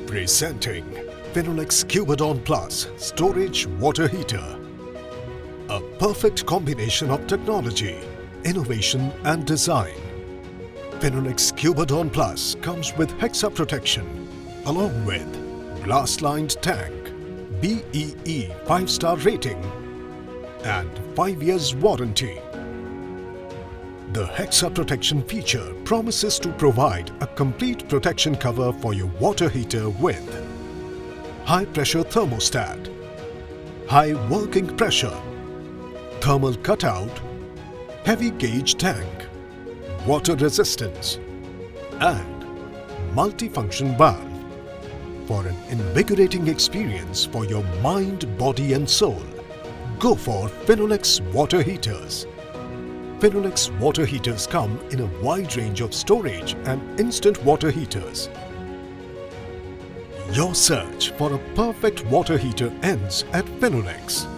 Presenting finolex Cubadon Plus Storage Water Heater. A perfect combination of technology, innovation and design. Finolex Cubadon Plus comes with Hexa protection along with glass-lined tank, BEE 5-star rating and 5 years warranty. The Hexa protection feature promises to provide a complete protection cover for your water heater with high pressure thermostat, high working pressure, thermal cutout, heavy gauge tank, water resistance and multifunction valve for an invigorating experience for your mind, body and soul. Go for Finolex water heaters. Finolex water heaters come in a wide range of storage and instant water heaters. Your search for a perfect water heater ends at Finolex.